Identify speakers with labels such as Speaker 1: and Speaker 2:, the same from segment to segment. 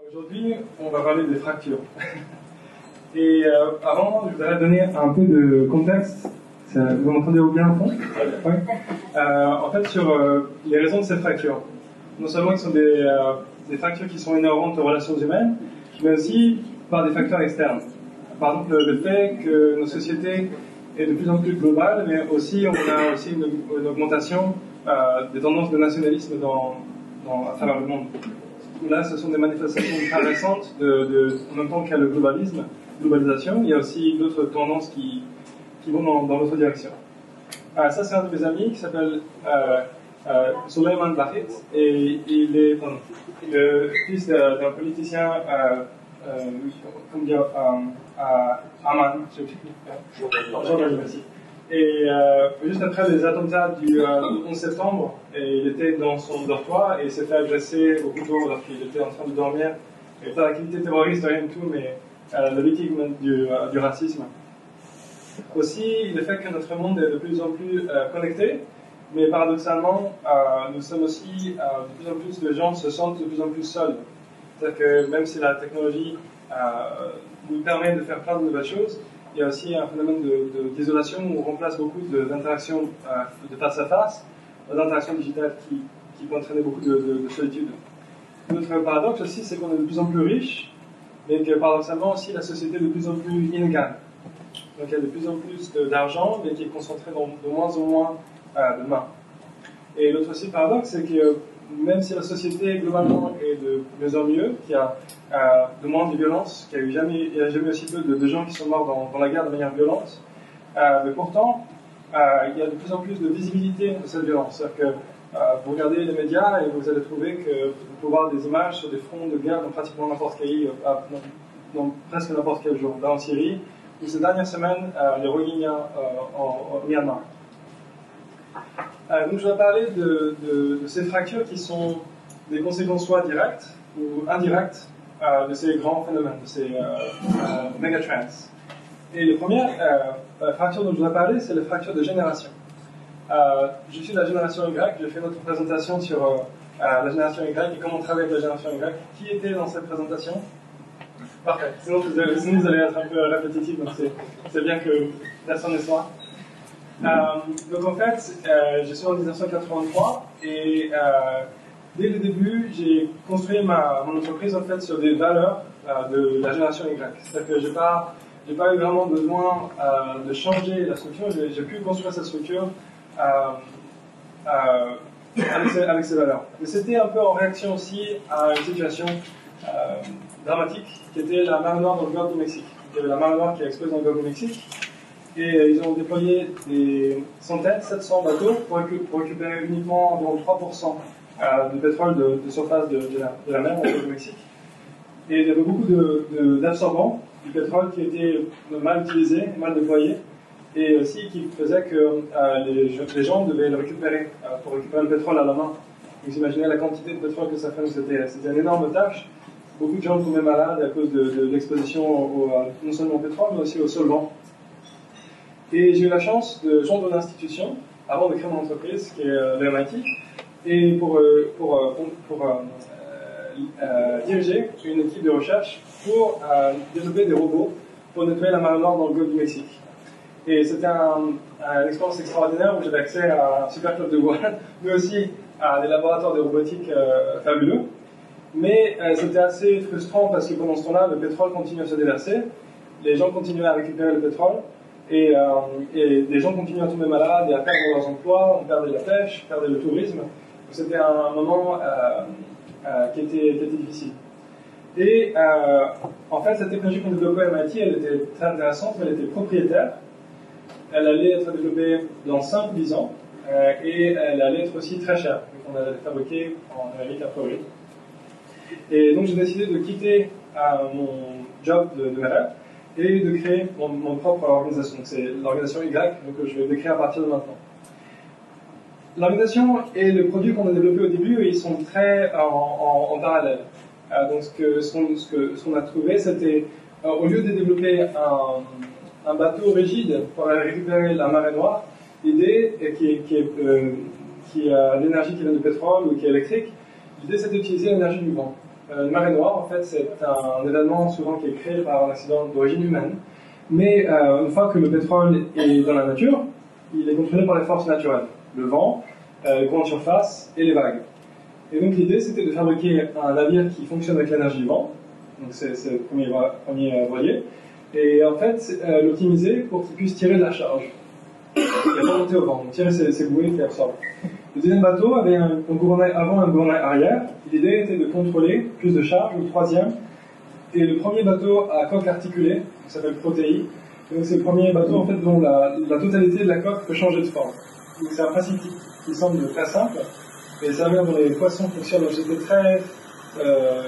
Speaker 1: Aujourd'hui, on va parler des fractures. Et avant, je voudrais donner un peu de contexte. Vous m'entendez bien au fond? Oui. En fait, sur les raisons de ces fractures. Non seulement ils sont des fractures qui sont inhérentes aux relations humaines, mais aussi par des facteurs externes. Par exemple, le fait que nos sociétés est de plus en plus globale, mais aussi on a aussi une augmentation des tendances de nationalisme à travers le monde. Là, ce sont des manifestations très récentes en même temps qu'il y a le globalisation, il y a aussi d'autres tendances qui vont dans l'autre direction. Ça, c'est un de mes amis qui s'appelle Souleymane Bachit, et il est le fils d'un politicien, comment dire, Amman, Jordan, merci. Et juste après les attentats du 11 septembre, il était dans son dortoir et il s'est fait agresser au couteau alors qu'il était en train de dormir. Et pas d'activité terroriste, rien du tout, mais la victime du racisme. Aussi, le fait que notre monde est de plus en plus connecté, mais paradoxalement, nous sommes aussi, de plus en plus de gens se sentent de plus en plus seuls. C'est-à-dire que même si la technologie nous permet de faire plein de nouvelles choses, il y a aussi un phénomène d'isolation où on remplace beaucoup d'interactions de face à face, d'interactions digitales qui peut entraîner beaucoup de solitude. Notre paradoxe aussi, c'est qu'on est de plus en plus riche, mais que paradoxalement aussi la société est de plus en plus inégale. Donc il y a de plus en plus d'argent, mais qui est concentré dans de moins en moins de mains. Et l'autre aussi paradoxe, c'est que même si la société globalement est de mieux en mieux, qu'il y a de moins de violence, qu'il n'y a jamais aussi peu de gens qui sont morts dans la guerre de manière violente, mais pourtant, il y a de plus en plus de visibilité de cette violence. C'est-à-dire que vous regardez les médias et vous allez trouver que vous pouvez voir des images sur des fronts de guerre dans pratiquement n'importe quel dans presque n'importe quel jour. Là en Syrie, ou ces dernières semaines, les Rohingyas au Myanmar. Donc je voudrais parler de ces fractures qui sont des conséquences soit directes ou indirectes de ces grands phénomènes, de ces megatrends. Et la première fracture dont je voudrais parler, c'est la fracture de génération. Je suis de la génération Y, j'ai fait notre présentation sur la génération Y et comment travailler avec la génération Y. Qui était dans cette présentation? Parfait. Sinon vous allez être un peu répétitif, donc c'est bien que personne ne soit. Donc en fait, je suis en 1983 et dès le début, j'ai construit mon entreprise en fait sur des valeurs de la génération Y. C'est-à-dire que j'ai pas eu vraiment besoin de changer la structure. J'ai pu construire cette structure avec ces valeurs. Mais c'était un peu en réaction aussi à une situation dramatique qui était la mer Noire dans le golfe du Mexique. Il y avait la mer Noire qui a explosé dans le golfe du Mexique. Et ils ont déployé des centaines, 700 bateaux pour récupérer uniquement environ 3% du pétrole de surface de la mer au Mexique. Et il y avait beaucoup d'absorbants du pétrole qui étaient mal utilisés, mal déployés, et aussi qui faisaient que les gens devaient le récupérer pour récupérer le pétrole à la main. Donc vous imaginez la quantité de pétrole que ça fait, c'était une énorme tâche. Beaucoup de gens tombaient malades à cause de l'exposition non seulement au pétrole, mais aussi aux solvants. Et j'ai eu la chance de joindre une institution avant de créer mon entreprise, qui est le MIT, et pour diriger une équipe de recherche pour développer des robots pour nettoyer la mer Noire dans le golfe du Mexique. Et c'était une expérience extraordinaire où j'avais accès à un super club de voile, mais aussi à des laboratoires de robotique fabuleux. Mais c'était assez frustrant parce que pendant ce temps-là, le pétrole continuait à se déverser, les gens continuaient à récupérer le pétrole, et des gens continuaient à tomber malades et à perdre leurs emplois, on perdait la pêche, on perdait le tourisme. Donc c'était un moment qui était difficile. Et en fait, cette technologie qu'on développait à MIT, elle était très intéressante, mais elle était propriétaire. Elle allait être développée dans 5 ou 10 ans, et elle allait être aussi très chère, vu qu'on allait fabriquer en Amérique à priori. Et donc j'ai décidé de quitter mon job de mes rêves et de créer mon propre organisation. C'est l'organisation Y, donc je vais décrire à partir de maintenant. L'organisation et le produit qu'on a développé au début, ils sont très en parallèle. Donc ce qu'on a trouvé, c'était, au lieu de développer un bateau rigide pour aller récupérer la marée noire, l'idée qui a l'énergie qui vient du pétrole ou qui est électrique, l'idée c'est d'utiliser l'énergie du vent. Une marée noire, en fait, c'est un événement souvent qui est créé par un accident d'origine humaine. Mais une fois que le pétrole est dans la nature, il est contrôlé par les forces naturelles. Le vent, les courants de surface et les vagues. Et donc l'idée, c'était de fabriquer un navire qui fonctionne avec l'énergie du vent. Donc c'est le premier voilier. Et en fait, l'optimiser pour qu'il puisse tirer de la charge. Et pas monter au vent, donc tirer ses bouées qui absorbent. Le deuxième bateau avait un gouvernail avant et un gouvernail arrière. L'idée était de contrôler plus de charge. Le troisième. Et le premier bateau à coque articulée, qui s'appelle Protéi. Donc c'est le premier bateau en fait dont la totalité de la coque peut changer de forme. Donc c'est un principe qui semble très simple, mais ça vient dont les poissons fonctionnent. Donc j'étais très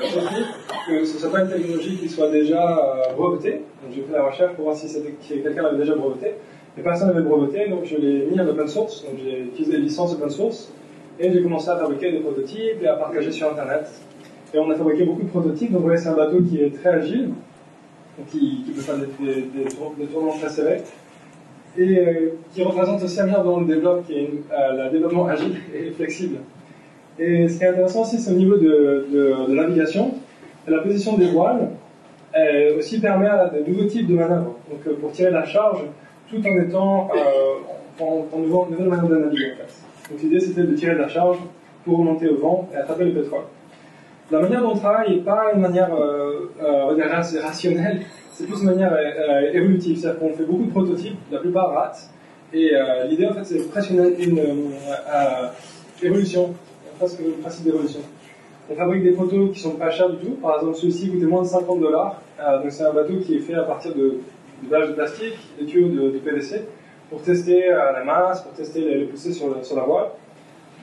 Speaker 1: surpris que ce ne soit pas une technologie qui soit déjà brevetée. Donc j'ai fait la recherche pour voir si quelqu'un l'avait déjà breveté. Et personne n'avait breveté, donc je l'ai mis en open source. Donc j'ai utilisé les licences open source et j'ai commencé à fabriquer des prototypes et à partager sur Internet. Et on a fabriqué beaucoup de prototypes. Donc vous voyez, c'est un bateau qui est très agile, qui peut faire des tournements très serrés, et qui représente aussi un lien dont on développe, qui est le développement agile et flexible. Et ce qui est intéressant aussi, c'est au niveau de navigation. La position des voiles aussi permet à de nouveaux types de manœuvres. Donc pour tirer la charge, tout en étant en nouvelle manière de naviguer. En fait. Donc l'idée, c'était de tirer de la charge pour remonter au vent et attraper le pétrole. La manière dont on travaille n'est pas une manière rationnelle, c'est plus une manière évolutive. C'est-à-dire qu'on fait beaucoup de prototypes, la plupart ratent. Et l'idée, en fait, c'est presque une évolution, presque le principe d'évolution. On fabrique des protos qui sont pas chers du tout. Par exemple, celui-ci coûtait moins de $50. Donc c'est un bateau qui est fait à partir de balles de plastique, des tuyaux de PVC, pour tester la masse, pour tester les poussées sur la voile.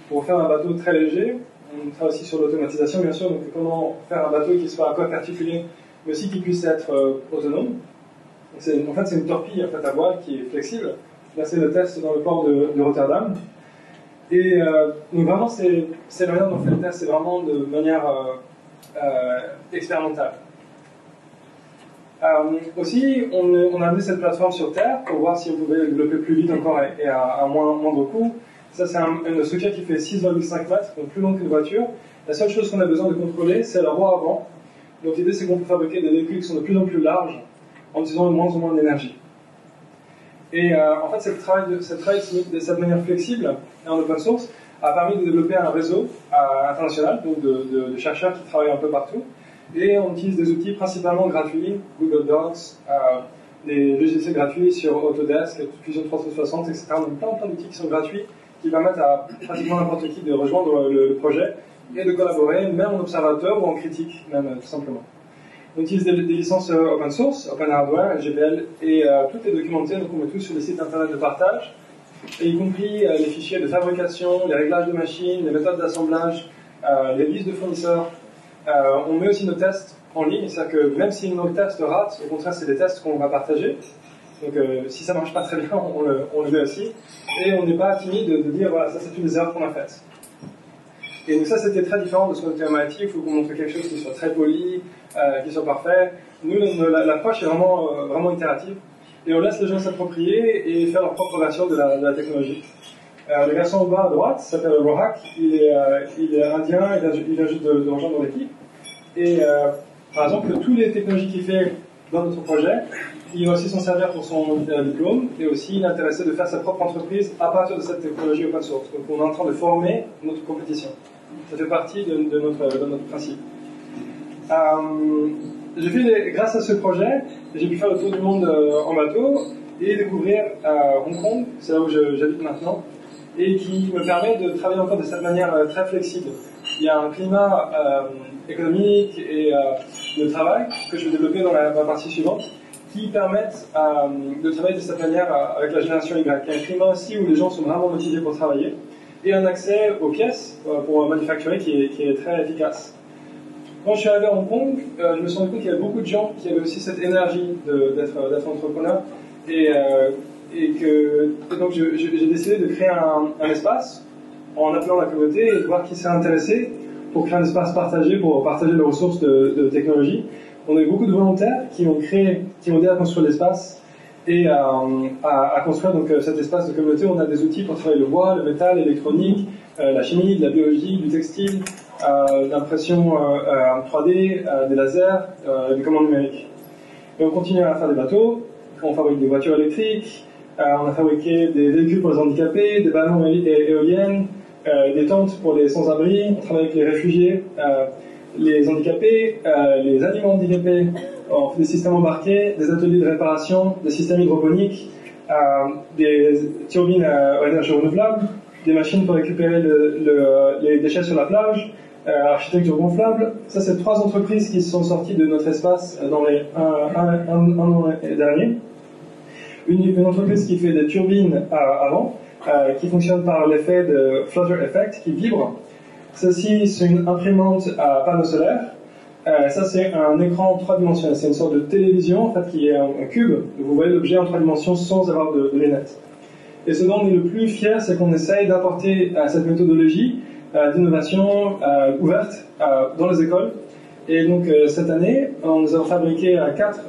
Speaker 1: Pour faire un bateau très léger, on travaille aussi sur l'automatisation, bien sûr. Donc comment faire un bateau qui soit à coque articulée, mais aussi qui puisse être autonome. En fait, c'est une torpille en fait, à voile qui est flexible. Là, c'est le test dans le port de Rotterdam. Et donc vraiment, c'est la manière dont on fait le test, c'est vraiment de manière expérimentale. Aussi, on a amené cette plateforme sur Terre pour voir si on pouvait le développer plus vite encore et à moindre coût. Ça, c'est une structure qui fait 6,5 mètres, donc plus long qu'une voiture. La seule chose qu'on a besoin de contrôler, c'est la roue avant. Donc l'idée, c'est qu'on peut fabriquer des véhicules qui sont de plus en plus larges en utilisant de moins en moins d'énergie. Et en fait, cette travail de cette manière flexible et en open source a permis de développer un réseau international, donc de chercheurs qui travaillent un peu partout. Et on utilise des outils principalement gratuits, Google Docs, des logiciels gratuits sur Autodesk, Fusion 360, etc. Donc plein d'outils qui sont gratuits, qui permettent à pratiquement n'importe qui de rejoindre le projet et de collaborer, même en observateur ou en critique, même tout simplement. On utilise des licences open source, open hardware, GPL, et tout est documenté, donc on met tout sur les sites internet de partage, et y compris les fichiers de fabrication, les réglages de machines, les méthodes d'assemblage, les listes de fournisseurs. On met aussi nos tests en ligne, c'est-à-dire que même si nos tests ratent, au contraire, c'est des tests qu'on va partager. Donc si ça marche pas très bien, on le met aussi. Et on n'est pas timide de dire, voilà, ça c'est toutes les erreurs qu'on a faites. Et donc ça, c'était très différent de ce qu'on était à MIT, il faut qu'on montre quelque chose qui soit très poli, qui soit parfait. Nous, l'approche est vraiment itérative. Et on laisse les gens s'approprier et faire leur propre version de la technologie. Le garçon en bas à droite s'appelle Rohak, il est indien, il vient juste de rejoindre l'équipe. Et par exemple, toutes les technologies qu'il fait dans notre projet, il va aussi s'en servir pour son diplôme, et aussi il est intéressé de faire sa propre entreprise à partir de cette technologie open source. Donc on est en train de former notre compétition. Ça fait partie de notre principe. Grâce à ce projet, j'ai pu faire le tour du monde en bateau et découvrir Hong Kong, c'est là où j'habite maintenant, et qui me permet de travailler encore de cette manière très flexible. Il y a un climat économique et de travail que je vais développer dans la partie suivante qui permettent de travailler de cette manière avec la génération Y. Il y a un climat aussi où les gens sont vraiment motivés pour travailler et un accès aux pièces pour manufacturer qui est très efficace. Quand je suis arrivé à Hong Kong, je me suis rendu compte qu'il y avait beaucoup de gens qui avaient aussi cette énergie d'être entrepreneur et donc j'ai décidé de créer un espace en appelant la communauté et de voir qui s'est intéressé pour créer un espace partagé pour partager les ressources de technologie. On a eu beaucoup de volontaires qui ont aidé à construire l'espace et à construire donc, cet espace de communauté. On a des outils pour travailler le bois, le métal, l'électronique, la chimie, de la biologie, du textile, l'impression 3D, des lasers, des commandes numériques. Et on continue à faire des bateaux, on fabrique des voitures électriques, on a fabriqué des véhicules pour les handicapés, des ballons éoliennes, des tentes pour les sans-abri, on travaille avec les réfugiés, les handicapés, les animaux handicapés, on fait des systèmes embarqués, des ateliers de réparation, des systèmes hydroponiques, des turbines à énergie renouvelable, des machines pour récupérer les déchets sur la plage, architecture gonflable. Ça, c'est 3 entreprises qui sont sorties de notre espace dans les un an dernier. Une entreprise qui fait des turbines à vent, qui fonctionne par l'effet de flutter effect, qui vibre. Ceci, c'est une imprimante à panneau solaire. Ça, c'est un écran 3 dimensionnel. C'est une sorte de télévision, en fait, qui est un cube. Vous voyez l'objet en 3 dimensions sans avoir de lunettes. Et ce dont on est le plus fier, c'est qu'on essaye d'apporter cette méthodologie d'innovation ouverte dans les écoles. Et donc, cette année, nous avons fabriqué 4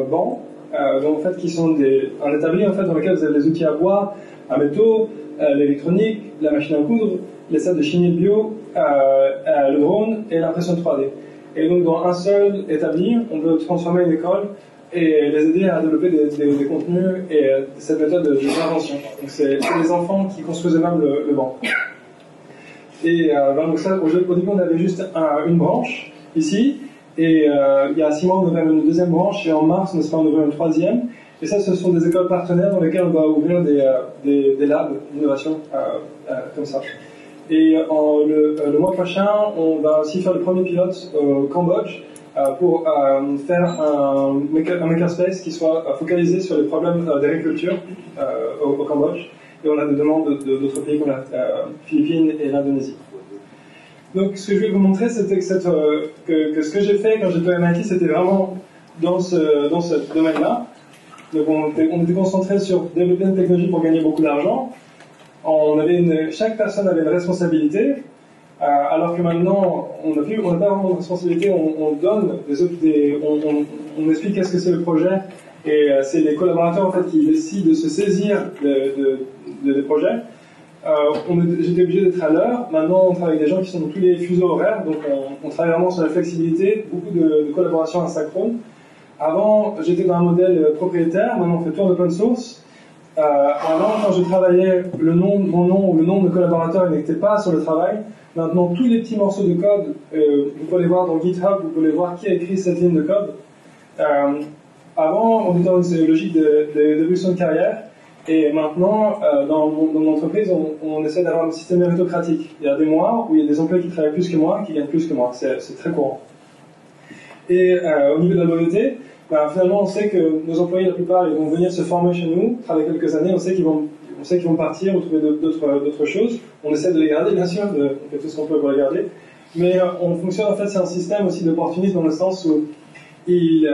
Speaker 1: bancs, en fait, qui sont un établi en fait, dans lequel vous avez les outils à bois, à métaux, l'électronique, la machine à coudre, les sets de chimie bio, le drone et l'impression 3D. Et donc, dans un seul établi, on peut transformer une école et les aider à développer des contenus et cette méthode d'invention. Donc, c'est les enfants qui construisent eux-mêmes le banc. Et donc ça, au début, on avait juste une branche ici. Et il y a 6 mois, on ouvrait une deuxième branche, et en mars, on espère en ouvrir une 3e. Et ça, ce sont des écoles partenaires dans lesquelles on va ouvrir des labs d'innovation comme ça. Et le mois prochain, on va aussi faire le premier pilote au Cambodge pour faire un makerspace qui soit focalisé sur les problèmes d'agriculture au Cambodge. Et on a des demandes d'autres pays comme la Philippines et l'Indonésie. Donc, ce que je vais vous montrer, c'était que ce que j'ai fait quand j'étais à MIT, c'était vraiment dans ce domaine-là. Donc, on était concentré sur développer une technologie pour gagner beaucoup d'argent. Chaque personne avait une responsabilité, alors que maintenant, on n'a pas vraiment de responsabilité. On donne on explique qu'est-ce que c'est le projet, et c'est les collaborateurs en fait qui décident de se saisir des projets. J'étais obligé d'être à l'heure. Maintenant, on travaille avec des gens qui sont dans tous les fuseaux horaires, donc on travaille vraiment sur la flexibilité, beaucoup de collaboration asynchrone. Avant, j'étais dans un modèle propriétaire. Maintenant, on fait tout en open source. Avant, quand je travaillais, mon nom ou le nom de collaborateur n'était pas sur le travail. Maintenant, tous les petits morceaux de code, vous pouvez les voir dans GitHub, vous pouvez voir qui a écrit cette ligne de code. Avant, on était dans une logique d'évolution de carrière. Et maintenant, dans mon entreprise, on essaie d'avoir un système méritocratique. Il y a des mois où il y a des employés qui travaillent plus que moi, qui gagnent plus que moi. C'est très courant. Et au niveau de la loyauté, finalement, on sait que nos employés, la plupart, ils vont venir se former chez nous, travailler quelques années, on sait qu'ils vont partir ou trouver d'autres choses. On essaie de les garder, bien sûr, on fait tout ce qu'on peut pour les garder. Mais on fonctionne, en fait, c'est un système aussi d'opportunisme dans le sens où ils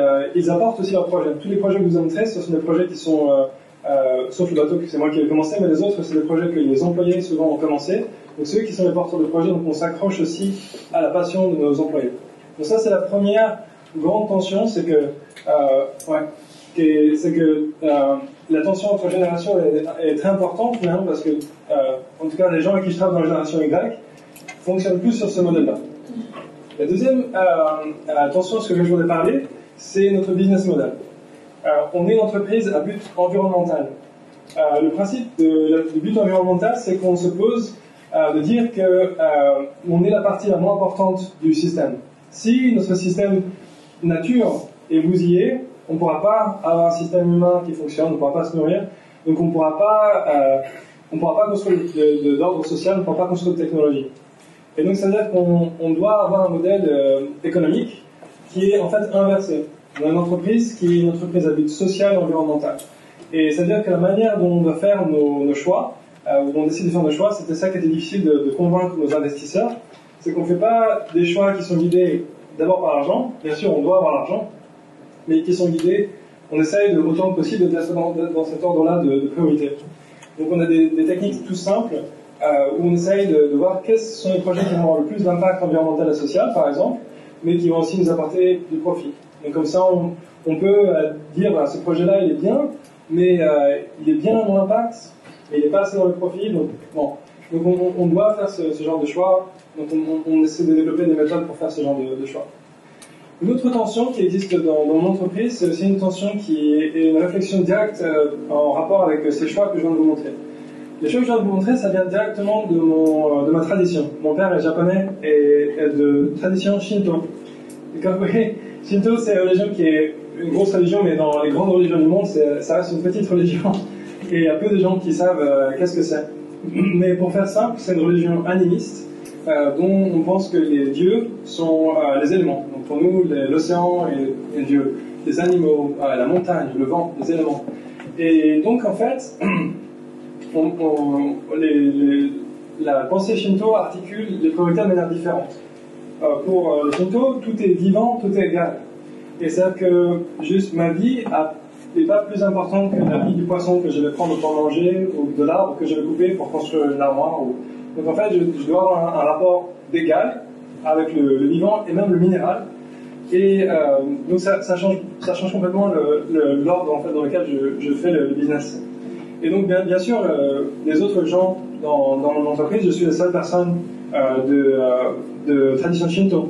Speaker 1: apportent aussi leurs projets. Tous les projets que vous avez montrés, ce sont des projets qui sont... sauf le bateau, c'est moi qui ai commencé, mais les autres, c'est des projets que les employés souvent ont commencé. Donc ceux qui sont les porteurs de projets, donc on s'accroche aussi à la passion de nos employés. Donc ça, c'est la première grande tension, c'est que la tension entre générations est très importante finalement, parce que en tout cas les gens avec qui je travaille dans la génération Y fonctionnent plus sur ce modèle-là. La deuxième tension, ce que je voulais parler, c'est notre business model. On est une entreprise à but environnemental. Le principe du but environnemental, c'est qu'on se pose de dire qu'on est la partie la moins importante du système. Si notre système nature est bousillé, on ne pourra pas avoir un système humain qui fonctionne, on ne pourra pas se nourrir, donc on ne pourra pas construire d'ordre social, on ne pourra pas construire de technologie. Et donc ça veut dire qu'on doit avoir un modèle économique qui est en fait inversé. On a une entreprise qui est une entreprise à but social et environnemental. Et ça veut dire que la manière dont on doit faire nos choix, ou dont on décide de faire nos choix, c'était ça qui était difficile de convaincre nos investisseurs, c'est qu'on ne fait pas des choix qui sont guidés d'abord par l'argent, bien sûr on doit avoir l'argent, mais qui sont guidés, on essaye autant que possible d'être dans cet ordre-là de priorité. Donc on a des techniques tout simples, où on essaye de voir quels sont les projets qui vont avoir le plus d'impact environnemental et social, par exemple, mais qui vont aussi nous apporter du profit. Donc comme ça, on peut dire, ce projet-là, il est bien, mais il est bien dans l'impact, mais il n'est pas assez dans le profit. Donc, bon. Donc on doit faire ce genre de choix. Donc on essaie de développer des méthodes pour faire ce genre de choix. Une autre tension qui existe dans mon entreprise, c'est aussi une tension qui est une réflexion directe en rapport avec ces choix que je viens de vous montrer. Les choix que je viens de vous montrer, ça vient directement de ma tradition. Mon père est japonais et est de tradition Shinto. Et comme vous voyez, Shinto, c'est une religion qui est une grosse religion, mais dans les grandes religions du monde, ça reste une petite religion. Et il y a peu de gens qui savent qu'est-ce que c'est. Mais pour faire simple, c'est une religion animiste dont on pense que les dieux sont les éléments. Donc pour nous, l'océan est Dieu, les animaux, la montagne, le vent, les éléments. Et donc en fait, la pensée Shinto articule les priorités de manière différente. Pour le Shinto, tout est vivant, tout est égal. Et c'est-à-dire que juste ma vie n'est pas plus importante que la vie du poisson que je vais prendre pour manger, ou de l'arbre que je vais couper pour construire une armoire. Donc en fait, je dois avoir un rapport d'égal avec le vivant et même le minéral. Et donc ça change complètement l'ordre en fait, dans lequel je fais le business. Et donc bien sûr, les autres gens dans mon entreprise, je suis la seule personne de tradition Shinto.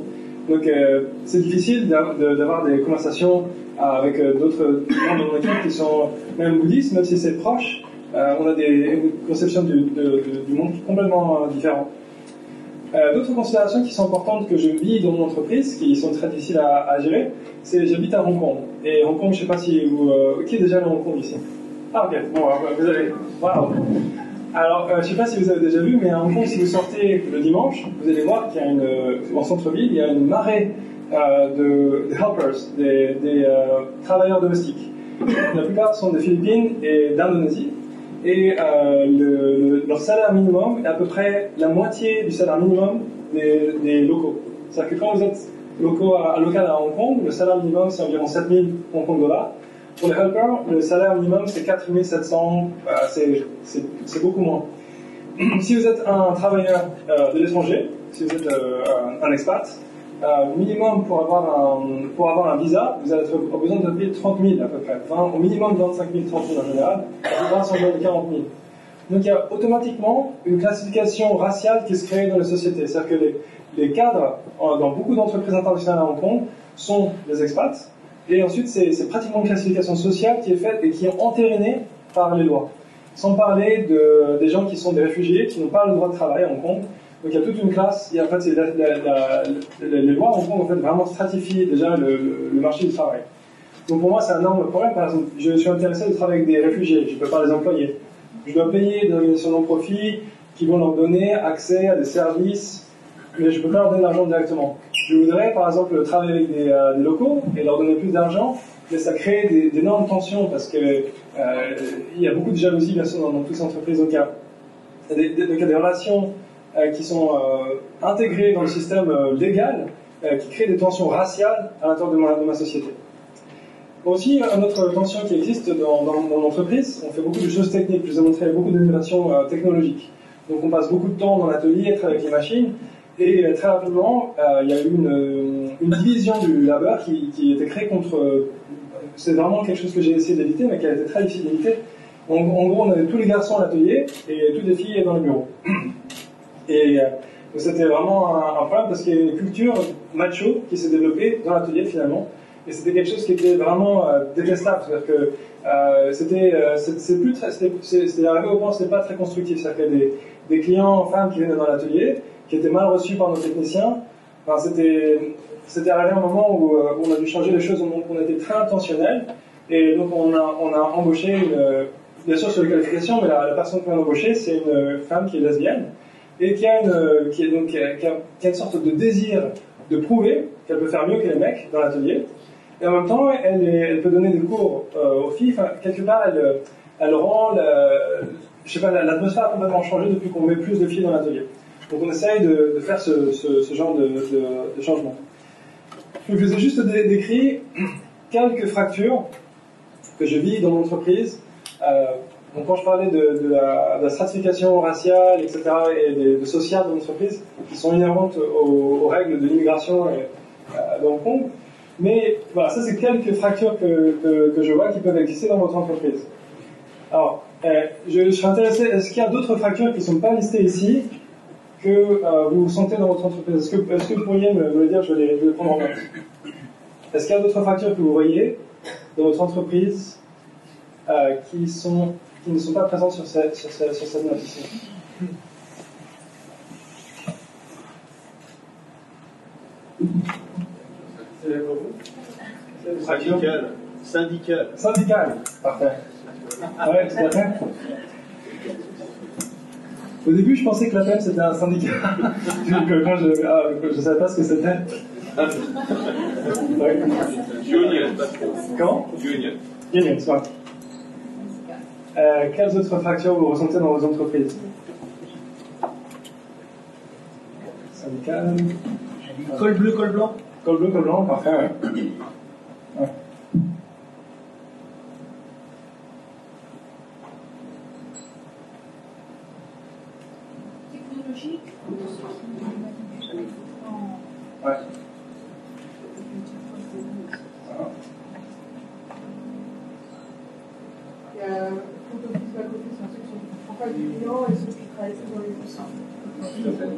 Speaker 1: Donc c'est difficile d'avoir des conversations avec d'autres membres de mon équipe qui sont même bouddhistes, même si c'est proche. On a des conceptions du monde complètement différentes. D'autres considérations qui sont importantes que je vis dans mon entreprise, qui sont très difficiles à gérer, c'est j'habite à Hong Kong. Et Hong Kong, je ne sais pas si vous... qui est déjà à Hong Kong ici? Ah ok, bon, vous avez... Wow. Alors, je ne sais pas si vous avez déjà vu, mais à Hong Kong, si vous sortez le dimanche, vous allez voir qu'il y a en centre-ville, il y a une marée de helpers, des travailleurs domestiques. La plupart sont des Philippines et d'Indonésie. Et leur salaire minimum est à peu près la moitié du salaire minimum des locaux. C'est-à-dire que quand vous êtes local à Hong Kong, le salaire minimum c'est environ 7000 Hong Kong dollars. Pour les helpers, le salaire minimum c'est 4700, c'est beaucoup moins. Si vous êtes un travailleur de l'étranger, si vous êtes un expat, minimum pour avoir un visa, vous avez besoin de payer 30 000 à peu près. Au minimum 25 000, 30 000 en général. La plupart sont de 40 000. Donc il y a automatiquement une classification raciale qui se crée dans les sociétés. C'est-à-dire que les cadres dans beaucoup d'entreprises internationales à Hong Kong sont des expats. Et ensuite c'est pratiquement une classification sociale qui est faite et qui est entérinée par les lois. Sans parler des gens qui sont des réfugiés, qui n'ont pas le droit de travailler à Hong Kong. Donc il y a toute une classe, en fait, les lois en Hong Kong en fait, vraiment stratifient déjà le marché du travail. Donc pour moi c'est un énorme problème. Par exemple, je suis intéressé de travailler avec des réfugiés, je ne peux pas les employer. Je dois payer des organisations non-profit qui vont leur donner accès à des services, mais je ne peux pas leur donner de l'argent directement. Je voudrais par exemple travailler avec des locaux et leur donner plus d'argent, mais ça crée d'énormes tensions parce que il y a beaucoup de jalousie bien sûr dans toutes ces entreprises. Donc il y a des relations qui sont intégrés dans le système légal, qui créent des tensions raciales à l'intérieur de ma société. Aussi, une autre tension qui existe dans l'entreprise, on fait beaucoup de choses techniques, je vous ai montré beaucoup d'innovations technologiques. Donc on passe beaucoup de temps dans l'atelier, travailler avec les machines, et très rapidement, il y a eu une division du labeur qui était créée contre... c'est vraiment quelque chose que j'ai essayé d'éviter, mais qui a été très difficile d'éviter. En gros, on avait tous les garçons à l'atelier, et toutes les filles dans le bureau. Et c'était vraiment un problème parce qu'il y a une culture macho qui s'est développée dans l'atelier finalement, et c'était quelque chose qui était vraiment détestable. C'est-à-dire que c'était arrivé au point où c'était pas très constructif. C'est-à-dire que des clients femmes qui venaient dans l'atelier, qui étaient mal reçus par nos techniciens, enfin, c'était arrivé un moment où on a dû changer les choses. On était très intentionnel, et donc on a embauché bien sûr sur les qualifications, mais la personne qu'on a embauchée, c'est une femme qui est lesbienne. Et qui a une sorte de désir de prouver qu'elle peut faire mieux que les mecs dans l'atelier. Et en même temps, elle peut donner des cours aux filles. Enfin, quelque part, elle rend l'atmosphère a complètement changé depuis qu'on met plus de filles dans l'atelier. Donc on essaye de faire ce genre de changement. Je vous ai juste décrit quelques fractures que je vis dans mon entreprise. Donc quand je parlais de la stratification raciale, etc., et de sociales de l'entreprise, qui sont inhérentes aux règles de l'immigration dans Hong Kong, mais voilà, ça c'est quelques fractures que je vois qui peuvent exister dans votre entreprise. Alors, je suis intéressé, est-ce qu'il y a d'autres fractures qui ne sont pas listées ici que vous sentez dans votre entreprise? Est-ce que vous pourriez me le dire? Je vais les prendre en note. Est-ce qu'il y a d'autres fractures que vous voyez dans votre entreprise qui ne sont pas présentes sur cette note ici? C'est pour vous? Syndical, parfait. Ouais, tout à fait. Au début, je pensais que la PEM c'était un syndicat. Donc, je ne savais pas ce que c'était. Ouais.
Speaker 2: Union.
Speaker 1: Comment? Union, c'est vrai. Quelles autres fractures vous ressentez dans vos entreprises? Syndical.
Speaker 3: Col bleu, col blanc.
Speaker 1: Col bleu, col blanc, parfait. Ouais. Ouais.
Speaker 4: Technologique.
Speaker 1: Ouais.
Speaker 4: Il y a front office, back office, ceux qui sont en face du client et ceux qui travaillent dans les poussins.
Speaker 1: Tout à fait.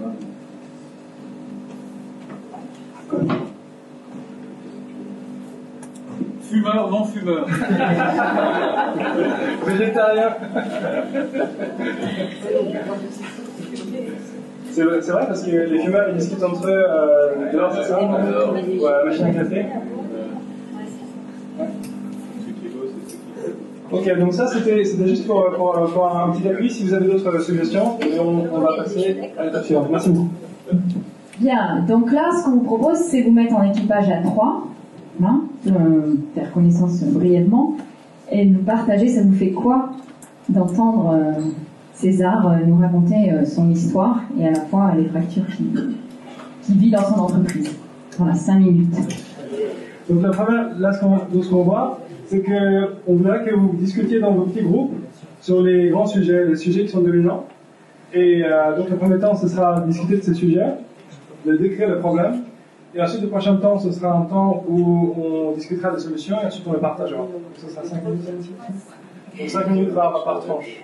Speaker 2: Fumeur, non fumeur.
Speaker 1: Végétarien. C'est vrai parce que les fumeurs ils discutent entre eux dehors, c'est ça? Ou à la machine à café. Ouais. Ok, donc ça c'était juste pour un petit appui. Si vous avez d'autres suggestions, on va passer à l'étape suivante. Merci beaucoup.
Speaker 5: Bien, donc là, ce qu'on vous propose, c'est vous mettre en équipage à 3, hein, faire connaissance brièvement, et nous partager, ça vous fait quoi d'entendre César nous raconter son histoire et à la fois les fractures qu'il vit dans son entreprise. Voilà, 5 minutes.
Speaker 1: Donc la première, là ce qu'on voit, c'est qu'on voudrait que vous discutiez dans vos petits groupes sur les grands sujets, les sujets qui sont dominants. Et donc le premier temps, ce sera discuter de ces sujets, de décrire le problème. Et ensuite, le prochain temps, ce sera un temps où on discutera des solutions et ensuite on les partagera. Ce sera 5 minutes. Donc 5 minutes par tranche.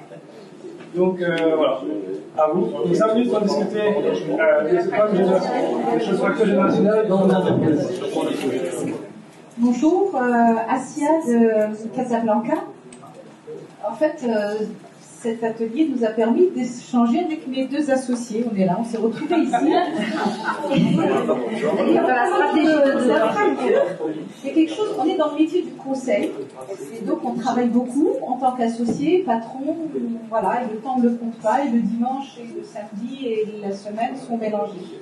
Speaker 1: Donc voilà, à vous. Donc 5 minutes pour discuter des fractures générationnelles dans l'entreprise.
Speaker 6: Bonjour, Asia de Casablanca. En fait, cet atelier nous a permis d'échanger avec mes 2 associés. On est là, on s'est retrouvés ici. Et dans la stratégie de la fracture, c'est quelque chose, on est dans le métier du conseil. Et donc on travaille beaucoup en tant qu'associé, patron, voilà, et le temps ne le compte pas, et le dimanche et le samedi et la semaine sont mélangés.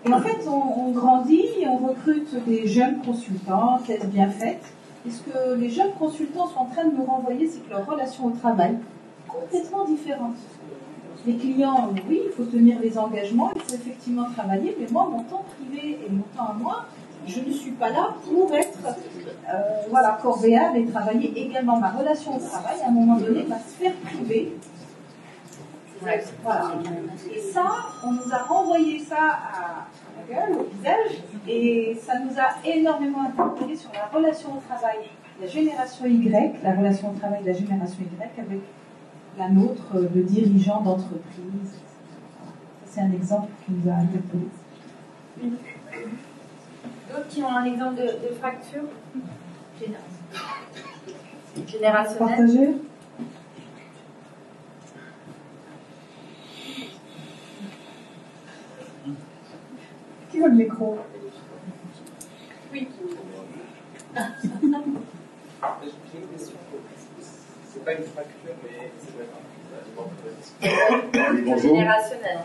Speaker 6: Et en fait, on grandit et on recrute des jeunes consultants, thèses bien faites. Et ce que les jeunes consultants sont en train de nous renvoyer, c'est que leur relation au travail est complètement différente. Les clients, oui, il faut tenir les engagements, il faut effectivement travailler, mais moi, mon temps privé et mon temps à moi, je ne suis pas là pour être corvéable et travailler également. Ma relation au travail, à un moment donné, ma sphère privée. Voilà. Et ça, on nous a renvoyé ça à la gueule, au visage, et ça nous a énormément interpellé sur la relation au travail de la génération Y, la relation au travail de la génération Y avec la nôtre de dirigeants d'entreprise. C'est un exemple qui nous a interpellé.
Speaker 7: D'autres qui ont un exemple de fracture générationnelle.
Speaker 6: Partagez. Qui veut le micro?
Speaker 7: Oui.
Speaker 8: J'ai une question. C'est pas une fracture, mais c'est
Speaker 7: Bonjour. Générationnel.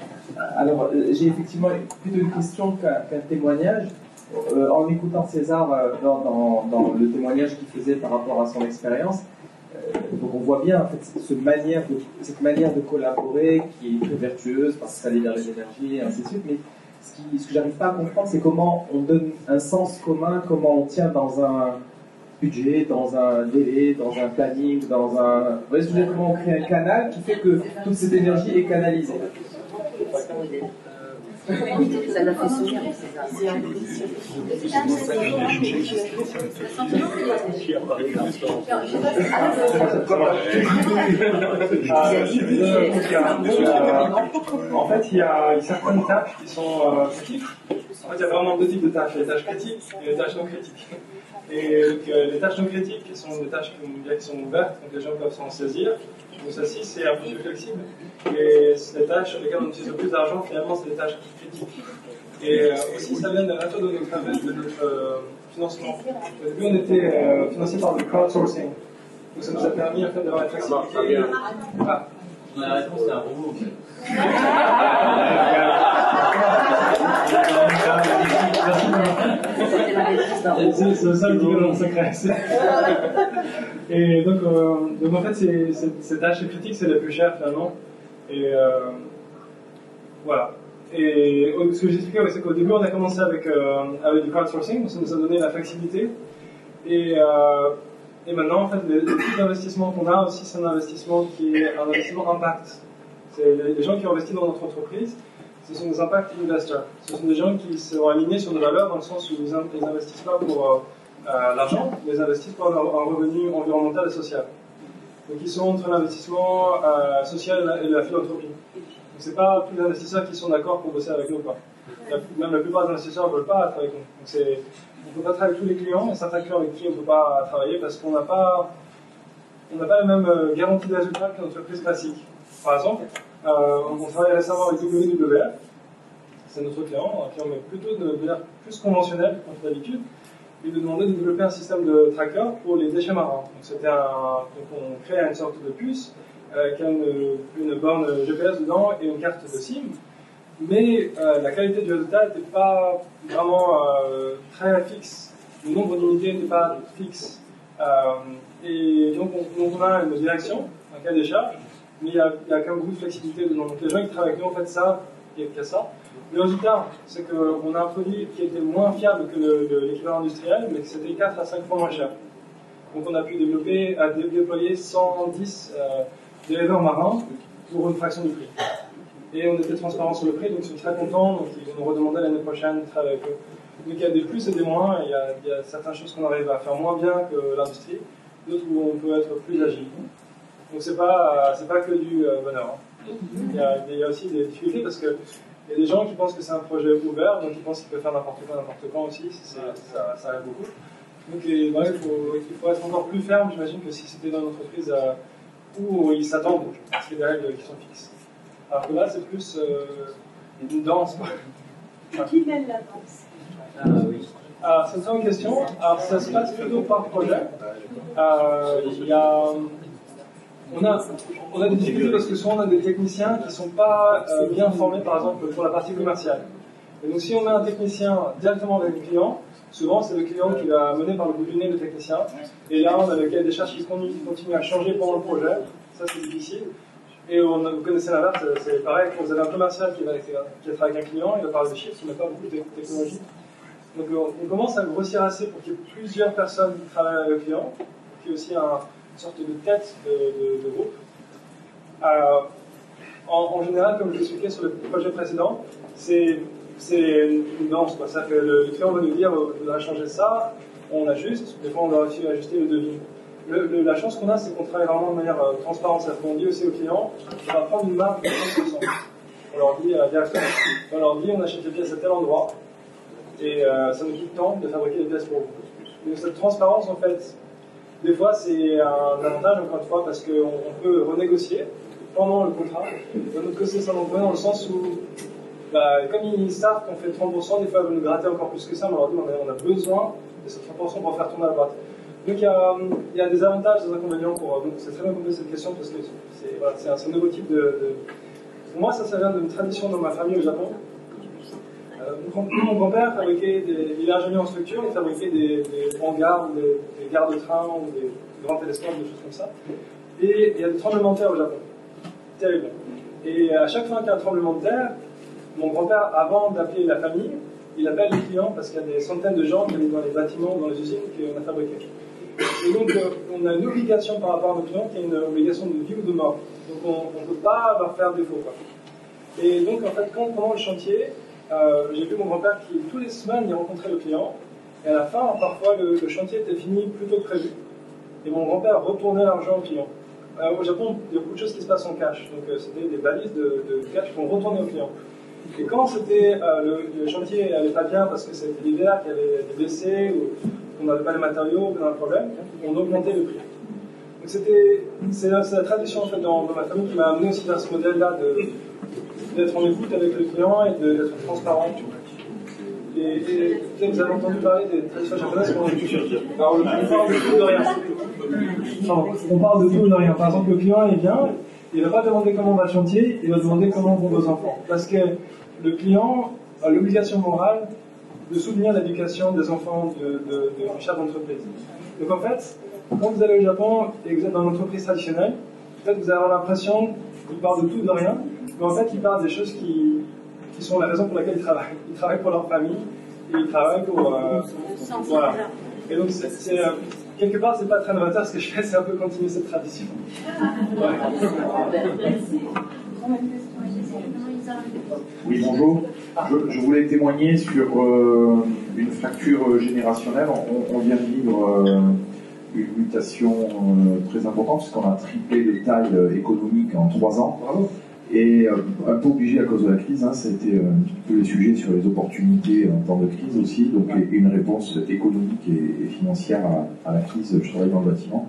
Speaker 3: Alors, j'ai effectivement plutôt une question qu'un témoignage. En écoutant César dans le témoignage qu'il faisait par rapport à son expérience, donc on voit bien en fait, cette manière de collaborer qui est très vertueuse parce que ça libère les énergies et ainsi de suite. Mais ce que j'arrive pas à comprendre, c'est comment on donne un sens commun, comment on tient dans un budget, dans un délai, dans un planning, dans un... Vous voyez ce que je veux dire, comment on crée un canal qui fait que toute cette énergie est canalisée.
Speaker 9: Ça l'a fait sourire, c'est ça.
Speaker 1: En fait, il y a certaines tâches qui sont critiques. En fait, il y a vraiment deux types de tâches, les tâches critiques et les tâches non critiques. Et donc, les tâches non critiques sont des tâches qui sont ouvertes, donc les gens peuvent s'en saisir. Donc celle-ci, c'est un peu plus flexible. Et les tâches sur lesquelles on utilise le plus d'argent, finalement, c'est les tâches critiques. Et aussi, ça vient de la nature de notre financement. Au début, on était financé par le crowdsourcing. Donc ça nous a permis en fait, d'avoir la flexibilité. Ah.
Speaker 2: La réponse, c'est un robot.
Speaker 1: C'est le seul qui veut dans le secret. Et donc en fait, ces tâches critiques, c'est les plus chères finalement. Et voilà. Et ce que j'expliquais, c'est qu'au début, on a commencé avec du crowdsourcing, ça nous a donné la flexibilité. Et maintenant, en fait, le type d'investissement qu'on a aussi, c'est un investissement qui est un investissement impact. C'est les gens qui ont investi dans notre entreprise, ce sont des impact investors. Ce sont des gens qui sont alignés sur nos valeurs dans le sens où ils n'investissent pas pour l'argent, mais ils investissent pour un revenu environnemental et social. Donc ils sont entre l'investissement social et la philanthropie. Donc c'est pas tous les investisseurs qui sont d'accord pour bosser avec nous, quoi. Même la plupart des investisseurs ne veulent pas travailler avec nous. Donc on ne peut pas travailler avec tous les clients, et certains clients avec qui on ne peut pas travailler parce qu'on n'a pas la même garantie de résultat qu'une entreprise classique. Par exemple, on travaille récemment avec WWF, c'est notre client, un client mais plutôt de manière plus conventionnelle que d'habitude. Il nous demandait de développer un système de tracker pour les déchets marins. Donc on crée une sorte de puce qui a une borne GPS dedans et une carte de SIM. Mais la qualité du résultat n'était pas vraiment très fixe. Le nombre d'unités n'était pas fixe. Et donc on a une direction, un cas des charges, mais il y a quand même beaucoup de flexibilité dedans. Donc les gens qui travaillent avec nous en fait ça, il n'y a qu'à ça. Le résultat, c'est qu'on a un produit qui était moins fiable que l'équivalent industriel, mais que c'était 4 à 5 fois moins cher. Donc on a pu déployer 110 dériveurs marins pour une fraction du prix. Et on était transparent sur le prix, donc ils sont très contents, donc ils nous redemandaient l'année prochaine de travailler avec eux. Donc il y a des plus et des moins, il y a certaines choses qu'on arrive à faire moins bien que l'industrie, d'autres où on peut être plus agile. Donc c'est pas que du bonheur. Hein. Il y a aussi des difficultés parce que il y a des gens qui pensent que c'est un projet ouvert, donc ils pensent qu'ils peuvent faire n'importe quoi, n'importe quand aussi, ça arrive beaucoup. Donc il faut être encore plus ferme, j'imagine, que si c'était dans une entreprise où ils s'attendent, parce qu'il y a des règles qui sont fixes. Alors que là, c'est plus une danse.
Speaker 6: Qui mène la danse?
Speaker 8: Ah oui.
Speaker 1: Alors, c'est une bonne question. Alors, ça se passe plutôt par projet. On a des difficultés parce que souvent on a des techniciens qui ne sont pas bien formés, par exemple, pour la partie commerciale. Et donc, si on met un technicien directement avec le client, souvent c'est le client qui va mener par le bout du nez le technicien. Et là, on a le cahier des charges qui continue à changer pendant le projet. Ça, c'est difficile. Et vous connaissez l'inverse, c'est pareil, quand vous avez un commercial qui travaille avec un client, il va parler de chiffres, il n'a pas beaucoup de technologie. Donc on commence à grossir assez pour qu'il y ait plusieurs personnes qui travaillent avec le client, pour qu'il y ait aussi une sorte de tête de groupe. En général, comme je l'expliquais sur le projet précédent, c'est une danse, quoi. Ça fait le client va nous dire, on voudrait changer ça, on ajuste, des fois on doit aussi ajuster le devis. La chance qu'on a, c'est qu'on travaille vraiment de manière transparente. C'est-à-dire qu'on dit aussi aux clients, on va prendre une marque de 30%. On leur dit directement, on achète les pièces à tel endroit, et ça nous coûte tant de fabriquer les pièces pour vous. Donc cette transparence, en fait, des fois, c'est un avantage, encore une fois, parce qu'on peut renégocier pendant le contrat. D'un autre côté, ça m'envoie dans le sens où, comme ils savent qu'on fait 30%, des fois, ils veulent nous gratter encore plus que ça, mais on leur dit, on a besoin de ces 30% pour faire tourner la boîte. Donc il y a des avantages, des inconvénients donc c'est très bien qu'on pose cette question parce que c'est un nouveau type de... Pour moi, ça vient d'une tradition dans ma famille au Japon. Mon grand-père fabriquait il est ingénieur en structure, il fabriquait des hangars ou des gares de train ou des grands télescopes, des choses comme ça. Et il y a des tremblements de terre au Japon. Terrible. Et à chaque fois qu'il y a un tremblement de terre, mon grand-père, avant d'appeler la famille, il appelle les clients parce qu'il y a des centaines de gens qui habitent dans les bâtiments, dans les usines qu'on a fabriqués. Et donc, on a une obligation par rapport à nos clients qui est une obligation de vie ou de mort. Donc, on ne peut pas leur faire défaut, quoi. Et donc, en fait, quand on commence le chantier, j'ai vu mon grand-père qui, tous les semaines, il rencontrait le client, et à la fin, parfois, le chantier était fini plus tôt que prévu. Et mon grand-père retournait l'argent au client. Au Japon, il y a beaucoup de choses qui se passent en cash, donc c'était des valises de cash qu'on retournait au client. Et quand c'était le chantier n'allait pas bien parce que c'était l'hiver, qu'il y avait des blessés, ou qu'on n'avait pas les matériaux, ou qu'on avait un problème, on augmentait le prix. Donc c'est la tradition en fait, dans ma famille qui m'a amené aussi vers ce modèle-là d'être en écoute avec le client et d'être transparent. Et peut-être vous avez entendu parler des traditions japonaises quand on parle de tout ou de rien. On parle de tout ou de rien. Par exemple, le client est bien, il ne va pas demander comment va le chantier, il va demander comment vont vos enfants. Parce que le client a l'obligation morale de soutenir l'éducation des enfants du chef d'entreprise. Donc en fait, quand vous allez au Japon et que vous êtes dans une entreprise traditionnelle, peut-être vous allez avoir l'impression qu'il parle de tout ou de rien, mais en fait il parle des choses qui sont la raison pour laquelle ils travaillent. Ils travaillent pour leur famille et ils travaillent pour... voilà. Et donc quelque part c'est pas très novateur ce que je fais, c'est un peu continuer cette tradition.
Speaker 10: Oui, bonjour. Je voulais témoigner sur une fracture générationnelle. On vient de vivre une mutation très importante puisqu'on a triplé de taille économique en 3 ans.
Speaker 1: Bravo.
Speaker 10: Et un peu obligé à cause de la crise, ça a été un petit peu les sujets sur les opportunités en temps de crise aussi, donc une réponse économique et financière à la crise. Je travaille dans le bâtiment.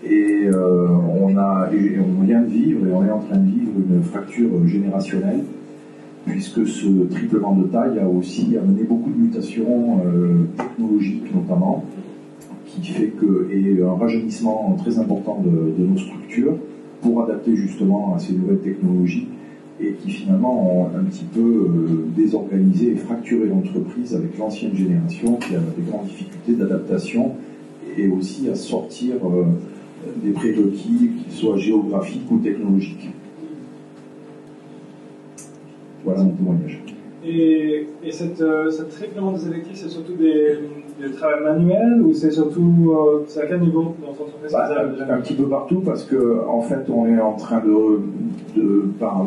Speaker 10: Et on vient de vivre et on est en train de vivre une fracture générationnelle, puisque ce triplement de taille a aussi amené beaucoup de mutations technologiques notamment, qui fait et un rajeunissement très important de nos structures pour adapter justement à ces nouvelles technologies et qui finalement ont un petit peu désorganisé et fracturé l'entreprise avec l'ancienne génération qui a des grandes difficultés d'adaptation et aussi à sortir des prérequis, qu'ils soient géographiques ou technologiques. Voilà mon témoignage.
Speaker 1: Et ce triplement des effectifs, c'est surtout des travail manuel ou c'est surtout c'est à quel niveau dans votre entreprise?
Speaker 10: Un petit peu partout parce que en fait on est en train par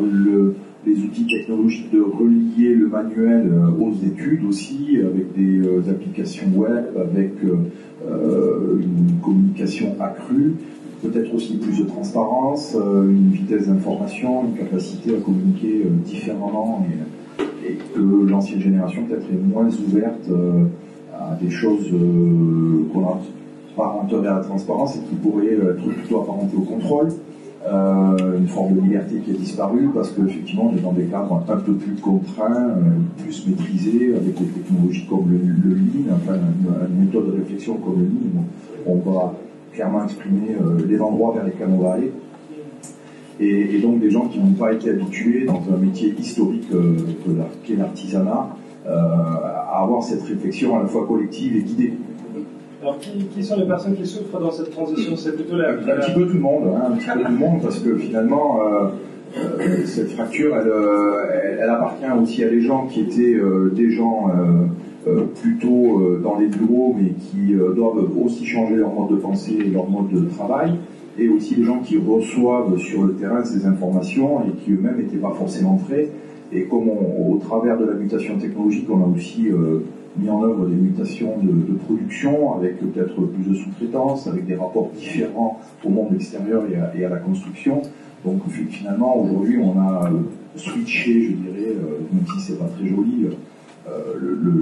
Speaker 10: les outils technologiques de relier le manuel aux études aussi avec des applications web, avec une communication accrue, peut-être aussi plus de transparence, une vitesse d'information, une capacité à communiquer différemment et que l'ancienne génération peut-être est moins ouverte à des choses qu'on apparenterait à la transparence et qui pourraient être plutôt apparentées au contrôle. Une forme de liberté qui a disparu parce qu'effectivement on est dans des cadres un peu plus contraints, plus maîtrisés, avec des technologies comme le Lean, enfin une méthode de réflexion comme le Lean. On va clairement exprimer les endroits vers lesquels on va aller. Et donc des gens qui n'ont pas été habitués dans un métier historique qu'est l'artisanat à avoir cette réflexion à la fois collective et guidée.
Speaker 1: Alors qui sont les personnes qui souffrent dans cette transition? C'est plutôt
Speaker 10: un petit peu tout le monde, hein, un petit peu tout le monde, parce que finalement cette fracture elle appartient aussi à des gens qui étaient des gens plutôt dans les bureaux mais qui doivent aussi changer leur mode de pensée et leur mode de travail, et aussi des gens qui reçoivent sur le terrain ces informations et qui eux-mêmes n'étaient pas forcément prêts. Et comme au travers de la mutation technologique, on a aussi mis en œuvre des mutations de production avec peut-être plus de sous-traitance, avec des rapports différents au monde extérieur et à la construction. Donc finalement, aujourd'hui, on a switché, je dirais, même si c'est pas très joli,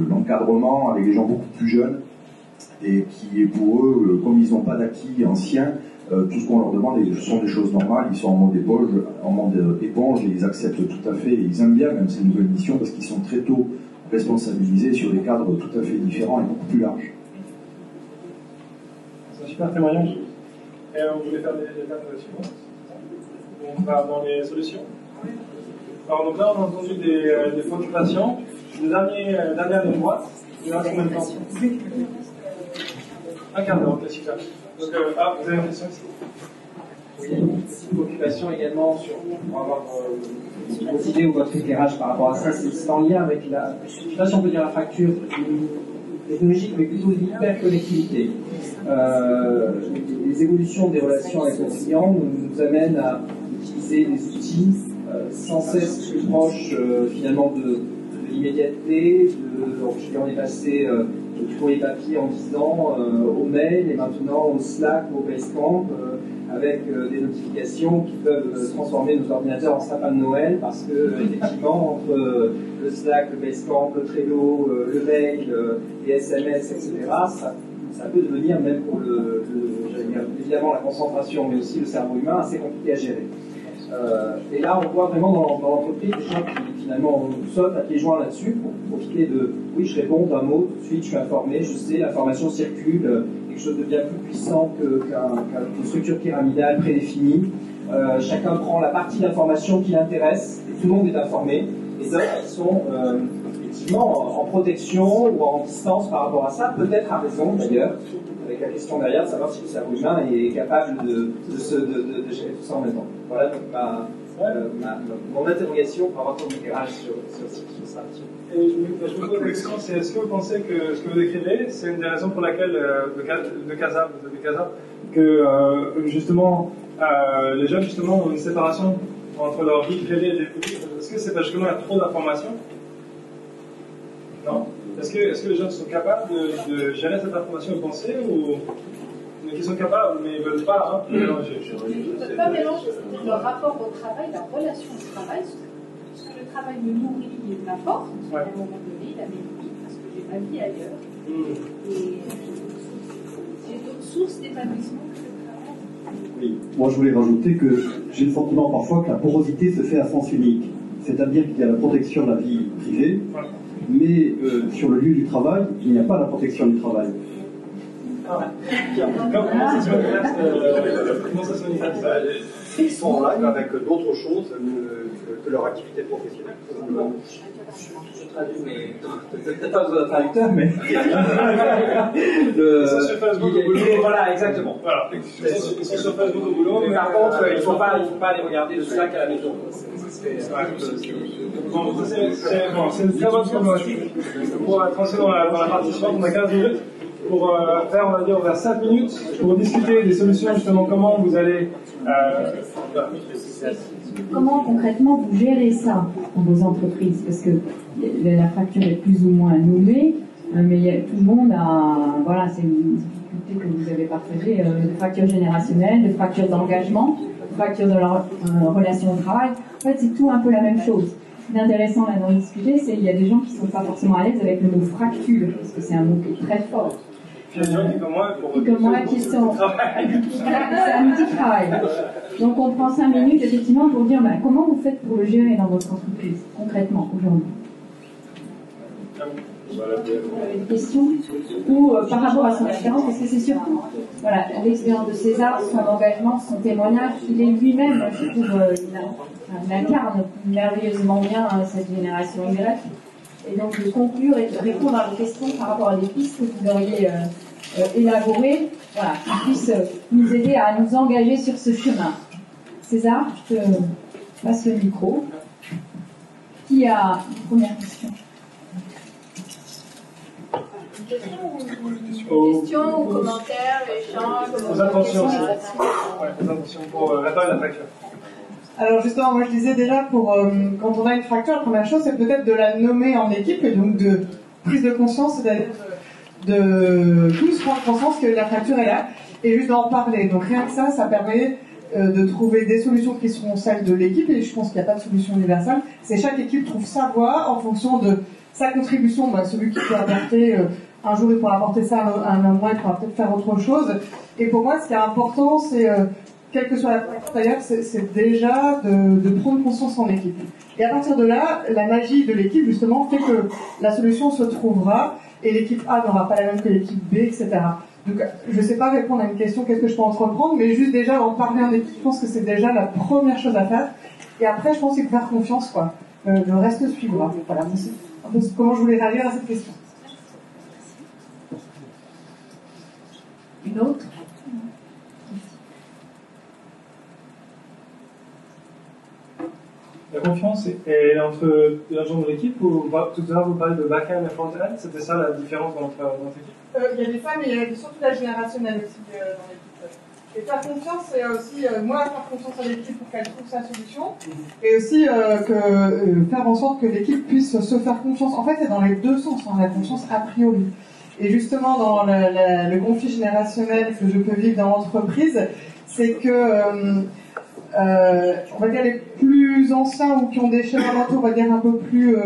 Speaker 10: l'encadrement avec des gens beaucoup plus jeunes et qui, pour eux, comme ils n'ont pas d'acquis anciens, tout ce qu'on leur demande sont des choses normales, ils sont en mode éponge et ils acceptent tout à fait, et ils aiment bien même ces nouvelles missions parce qu'ils sont très tôt responsabilisés sur des cadres tout à fait différents et beaucoup plus larges.
Speaker 1: C'est un super témoignage. Et on voulait faire des étapes suivantes. On va dans les solutions. Alors donc là on a entendu des préoccupations. Le dernière ligne droite, il reste combien de temps? Un quart d'heure, classique. Donc, vous avez une question ici?
Speaker 3: Oui, il y a une petite préoccupation également pour avoir vos idées ou votre éclairage par rapport à ça. C'est en lien avec je ne sais pas si on peut dire la fracture technologique, mais plutôt l'hyperconnectivité. Les évolutions des relations avec nos clients nous amènent à utiliser des outils sans cesse plus proches finalement de l'immédiateté, on est passé du courrier papier en 10 ans au mail et maintenant au Slack, au Basecamp, avec des notifications qui peuvent transformer nos ordinateurs en sapin de Noël parce que effectivement entre le Slack, le Basecamp, le Trello, le mail, les SMS, etc., ça peut devenir, même pour j'allais dire, évidemment la concentration, mais aussi le cerveau humain, assez compliqué à gérer. Et là, on voit vraiment dans l'entreprise des gens qui finalement sautent à pieds joints là-dessus pour profiter de « oui, je réponds d'un mot, tout de suite, je suis informé, je sais, l'information circule », quelque chose de bien plus puissant qu'une structure pyramidale prédéfinie. Chacun prend la partie d'information qui l'intéresse et tout le monde est informé. Et d'autres qui sont effectivement en protection ou en distance par rapport à ça, peut-être à raison d'ailleurs, avec la question derrière de savoir si le cerveau humain est capable de gérer tout ça en même temps. Voilà donc mon interrogation par rapport au éclairage sur ça.
Speaker 1: Et je me pose la question, c'est est-ce que vous pensez que ce que vous décrivez, c'est une des raisons pour laquelle de Casa, que justement les jeunes justement ont une séparation entre leur vie privée et vie publique? Est-ce que c'est parce qu'il y a trop d'informations? Non. Est-ce que les jeunes sont capables de gérer cette information et penser, ou qu'ils sont capables mais ils ne veulent pas mélanger?
Speaker 6: Ils ne peuvent pas mélanger, c'est-à-dire leur rapport au travail, leur relation au travail, ce que le travail me nourrit et m'apporte, à un moment donné, il a mes limites parce que j'ai ma vie ailleurs. Et j'ai d'autres sources d'épanouissement que le travail.
Speaker 11: Oui, moi je voulais rajouter que j'ai le sentiment parfois que la porosité se fait à sens unique. C'est-à-dire qu'il y a la protection de la vie privée, mais sur le lieu du travail, il n'y a pas la protection du travail.
Speaker 1: Comment ça se manifeste?
Speaker 12: Ils sont en live avec d'autres choses que leur activité professionnelle.
Speaker 3: Je traduis, mais peut-être pas besoin d'un traducteur, mais.
Speaker 1: Ça sur Facebook au boulot.
Speaker 3: Voilà, exactement.
Speaker 1: Voilà. Ils sont sur Facebook au boulot.
Speaker 3: Mais par contre, il ne faut pas aller regarder le Slack à la maison.
Speaker 1: C'est une très bonne problématique. Pour transiter dans la partie suivante, on a 15 minutes. Pour faire, on va dire, vers 5 minutes, pour discuter des solutions, justement, comment vous allez...
Speaker 5: Comment concrètement vous gérez ça dans vos entreprises? Parce que la fracture est plus ou moins nommée, mais tout le monde a... Voilà, c'est une difficulté que vous avez partagée, de fracture générationnelle, de fracture d'engagement, de fracture de leur relation au travail. En fait, c'est tout un peu la même chose. Ce qui est intéressant là d'en discuter, c'est qu'il y a des gens qui ne sont pas forcément à l'aise avec le mot fracture, parce que c'est un mot qui est très fort.
Speaker 1: Il y a des gens qui, comme moi,
Speaker 5: qui sont... C'est un outil de travail. Donc on prend 5 minutes effectivement pour dire comment vous faites pour le gérer dans votre entreprise, concrètement, aujourd'hui. Vous avez des questions? Ou par rapport à son expérience, parce que c'est surtout l'expérience de César, son engagement, son témoignage, il est lui-même, je trouve, il incarne merveilleusement bien cette génération Y. Et donc de conclure et de répondre à vos questions par rapport à des pistes que vous auriez élaborées, qui puissent nous aider à nous engager sur ce chemin. César, je te passe le micro. Qui a une première question?
Speaker 6: Questions ou commentaires, échanges?
Speaker 1: Faites attention pour réparer la fracture.
Speaker 4: Alors justement, moi je disais déjà, quand on a une fracture, la première chose c'est peut-être de la nommer en équipe et donc de prise de conscience, c'est-à-dire de tous prendre conscience que la fracture est là et juste d'en parler. Donc rien que ça permet de trouver des solutions qui seront celles de l'équipe, et je pense qu'il n'y a pas de solution universelle. C'est chaque équipe trouve sa voie en fonction de sa contribution. Celui qui peut apporter, un jour il pourra apporter ça, un mois il pourra peut-être faire autre chose. Et pour moi ce qui est important c'est quelle que soit la fracture d'ailleurs, c'est déjà de prendre conscience en équipe. Et à partir de là, la magie de l'équipe, justement, fait que la solution se trouvera et l'équipe A n'aura pas la même que l'équipe B, etc. Donc, je ne sais pas répondre à une question, qu'est-ce que je peux entreprendre, mais juste déjà en parler en équipe, je pense que c'est déjà la première chose à faire. Et après, je pense qu'il faut faire confiance, quoi. Le reste suivra. Voilà, c'est un peu comment je voulais réagir à cette question.
Speaker 5: Une autre?
Speaker 1: La confiance est entre l'agent de l'équipe, ou tout à l'heure vous parlez de back-end et front-end, c'était ça la différence dans notre équipe?
Speaker 4: Il y a des femmes, mais il y a surtout la générationnelle aussi dans l'équipe. Et faire confiance, c'est aussi, moi, faire confiance à l'équipe pour qu'elle trouve sa solution, et aussi faire en sorte que l'équipe puisse se faire confiance. En fait, c'est dans les deux sens, hein, la confiance a priori. Et justement, dans le conflit générationnel que je peux vivre dans l'entreprise, c'est que, on va dire, les plus anciens ou qui ont des schémas mentaux, on va dire, un peu plus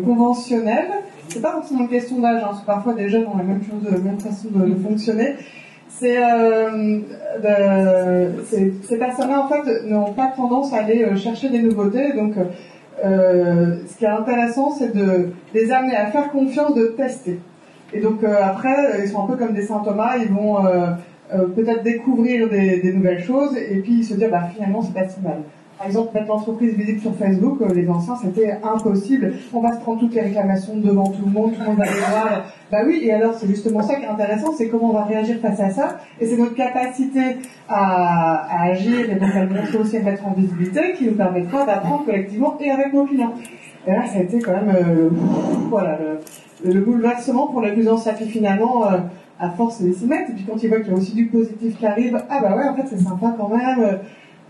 Speaker 4: conventionnels, c'est pas forcément une question d'âge, hein, parce que parfois des jeunes ont la même chose, la même façon de fonctionner. Ces personnes-là, en fait, n'ont pas tendance à aller chercher des nouveautés. Donc, ce qui est intéressant, c'est de les amener à faire confiance, de tester. Et donc, après, ils sont un peu comme des saint Thomas, ils vont peut-être découvrir des nouvelles choses et puis se dire, bah, finalement, c'est pas si mal. Par exemple, mettre l'entreprise visible sur Facebook, les anciens, c'était impossible. On va se prendre toutes les réclamations devant tout le monde va les voir. Bah oui, et alors c'est justement ça qui est intéressant, c'est comment on va réagir face à ça. Et c'est notre capacité à agir et donc à le montrer aussi, à le mettre en visibilité, qui nous permettra d'apprendre collectivement et avec nos clients. Et là, ça a été quand même voilà, le bouleversement pour les plus anciens. Puis finalement, à force de s'y mettre, et puis quand ils voient qu'il y a aussi du positif qui arrive, ah bah ouais, en fait c'est sympa quand même.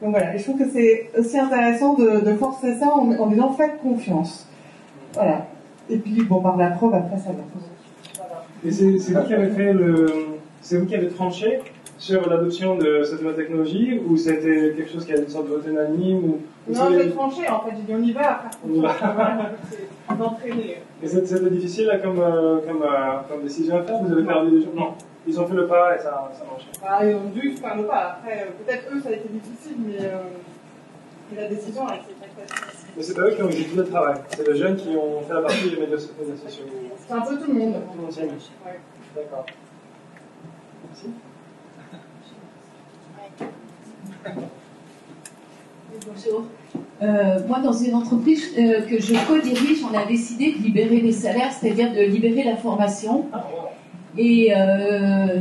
Speaker 4: Donc voilà, et je trouve que c'est aussi intéressant de forcer ça en disant faites confiance. Voilà. Et puis bon, par la preuve, après ça vient.
Speaker 1: Voilà. Et c'est vous qui avez fait c'est vous qui avez tranché sur l'adoption de cette nouvelle technologie, ou c'était quelque chose qui a une sorte de vote unanime ou
Speaker 4: Non, j'ai tranché en fait, j'ai dit on y va après. C'est d'entraîner.
Speaker 1: Et c'était difficile là, comme décision à faire, vous avez perdu des gens? Non. Ils ont fait le pas et ça marchait.
Speaker 4: Ah, ils ont dû faire le pas. Après, peut-être eux, ça a été difficile, mais la décision, elle s'est très facile.
Speaker 1: Mais c'est pas eux qui ont exécuté le travail. C'est les jeunes qui ont fait la partie des médias sociaux.
Speaker 4: C'est un peu tout le monde.
Speaker 1: Tout le monde s'y est mis.
Speaker 4: Ouais.
Speaker 1: D'accord. Merci.
Speaker 6: Bonjour. Moi, dans une entreprise que je co-dirige, on a décidé de libérer les salaires, c'est-à-dire de libérer la formation. Et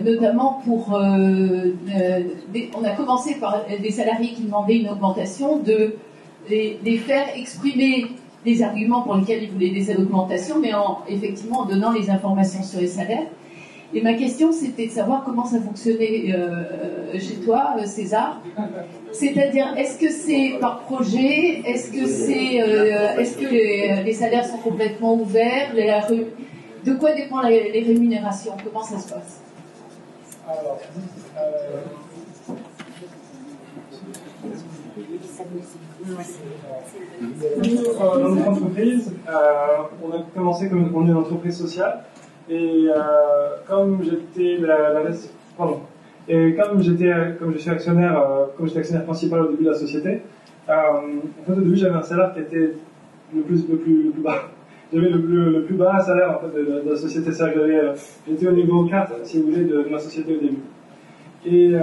Speaker 6: notamment pour... on a commencé par des salariés qui demandaient une augmentation, de les faire exprimer des arguments pour lesquels ils voulaient des augmentations, mais effectivement en donnant les informations sur les salaires. Et ma question, c'était de savoir comment ça fonctionnait chez toi, César. C'est-à-dire, est-ce que c'est par projet? Est-ce que les salaires sont complètement ouverts? De quoi dépendent les rémunérations? Comment ça se passe?
Speaker 1: Alors, dans notre entreprise, on a commencé comme on est une entreprise sociale, et comme je suis actionnaire, comme j'étais actionnaire principal au début de la société, en fait au début j'avais un salaire qui était le plus bas. J'avais le plus bas salaire en fait, de la société. J'étais au niveau 4, si vous voulez, de ma société au début. Et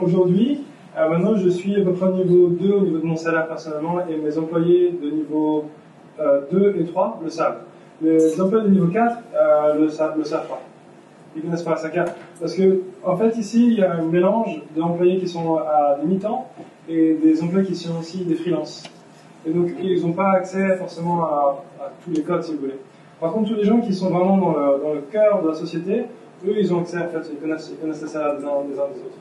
Speaker 1: aujourd'hui, maintenant, je suis à peu près au niveau 2 au niveau de mon salaire personnellement, et mes employés de niveau 2 et 3 le savent. Les employés de niveau 4 le savent pas. Ils ne connaissent pas ça. Parce que, en fait, ici, il y a un mélange d'employés qui sont à des mi-temps et des employés qui sont aussi des freelances. Et donc, ils n'ont pas accès forcément à tous les codes, si vous voulez. Par contre, tous les gens qui sont vraiment dans le cœur de la société, eux, ils ont accès, en fait, ils connaissent les salaires des uns des autres.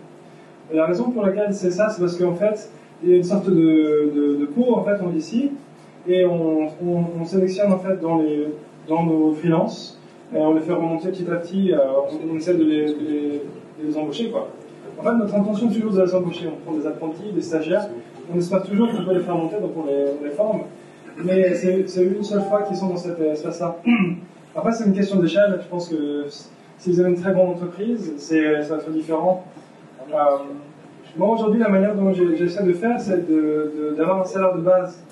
Speaker 1: Et la raison pour laquelle c'est ça, c'est parce qu'en fait, il y a une sorte de cours, en fait, ici, et on sélectionne, en fait, dans nos freelances, et on les fait remonter petit à petit, on essaie de les embaucher, quoi. En fait, notre intention est toujours de les embaucher. On prend des apprentis, des stagiaires, on espère toujours qu'on peut les faire monter, donc on les forme. Mais c'est une seule fois qu'ils sont dans cet espace-là. Après, c'est une question d'échelle. Je pense que si vous avez une très grande entreprise, ça va être différent. Moi, aujourd'hui, la manière dont j'essaie de faire, c'est d'avoir un salaire de base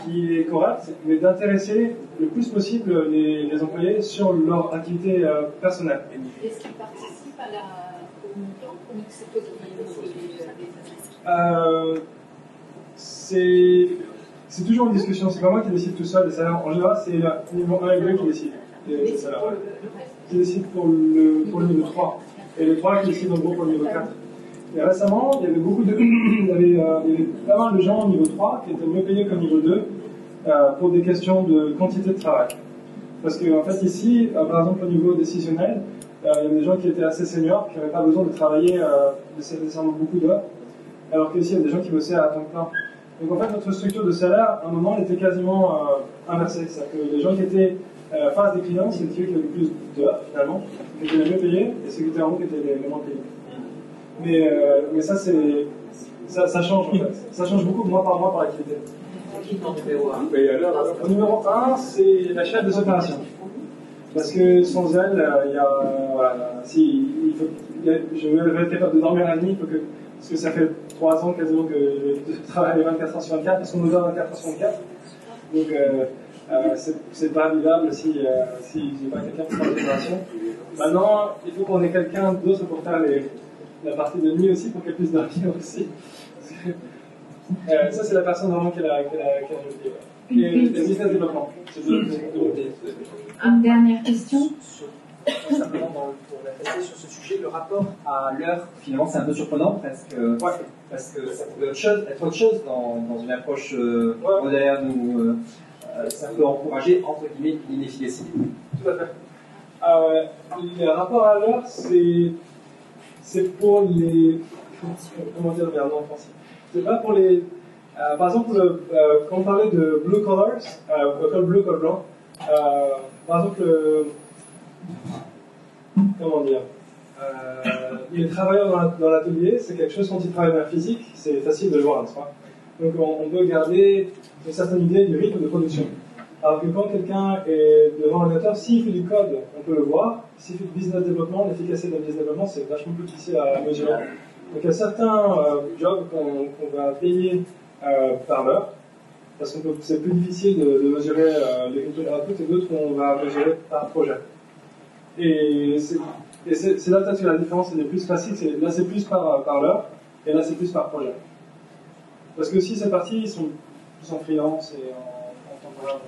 Speaker 1: qui est correct, mais d'intéresser le plus possible les employés sur leur activité personnelle.
Speaker 6: Est-ce qu'ils participent au montant ou c'est toi qui
Speaker 1: c'est toujours une discussion, c'est pas moi qui décide tout seul des salaires. En général, c'est le niveau 1 et 2 qui décide des salaires. Qui décide pour le niveau 3. Et le 3 qui décide en gros pour le niveau 4. Et récemment, il y avait pas mal de gens au niveau 3 qui étaient mieux payés qu'au niveau 2 pour des questions de quantité de travail. Parce que en fait ici, par exemple au niveau décisionnel, il y avait des gens qui étaient assez seniors, qui n'avaient pas besoin de travailler nécessairement beaucoup d'heures, alors qu'ici, il y a des gens qui bossaient à temps plein. Donc en fait, notre structure de salaire, à un moment, elle était quasiment inversée. C'est-à-dire que les gens qui étaient face des clients, c'est ceux qui avaient le plus d'heures, finalement, qui étaient les mieux payés, et ceux qui étaient en haut qui étaient les moins payés. Mais ça, ça change en fait. Ça change beaucoup mois par activité. Au numéro 1, c'est la chef des opérations. Parce que sans elle, il y a. Voilà, je vais être capable de dormir la nuit, parce que ça fait 3 ans quasiment que je travaille 24 heures sur 24, parce qu'on nous donne 24 heures sur 24. Donc, c'est pas vivable si j'ai pas quelqu'un pour faire l'opération. Maintenant, il faut qu'on ait quelqu'un d'autre pour faire la partie de nuit aussi, pour qu'elle puisse dormir aussi. Ça, c'est la personne vraiment qui a ajouté. Et le business développement.
Speaker 5: Une dernière question.
Speaker 3: Simplement pour m'intéresser sur ce sujet, le rapport à l'heure, finalement, c'est un peu surprenant parce que ça peut être autre chose dans une approche moderne où ça peut encourager, entre guillemets, l'inefficacité.
Speaker 1: Tout à fait. Le rapport à l'heure, c'est pour les. Comment dire le verbe en français? C'est pas pour les. Par exemple, quand on parlait de blue collars, col bleu, col blanc, par exemple, comment dire, les travailleurs dans l'atelier, c'est quelque chose quand ils travaillent dans la physique, c'est facile de le voir, n'est-ce pas? Donc on peut garder une certaine idée du rythme de production. Alors que quand quelqu'un est devant l'ordinateur, s'il fait du code, on peut le voir. S'il fait du business développement, l'efficacité d'un business développement, c'est vachement plus difficile à mesurer. Donc il y a certains jobs qu'on va payer par l'heure, parce que c'est plus difficile de mesurer les input output, et d'autres qu'on va mesurer par projet. Et c'est là peut-être que la différence est plus facile, là c'est plus par l'heure, et là c'est plus par projet. Parce que si c'est parti, ils sont plus en freelance et en temporaire.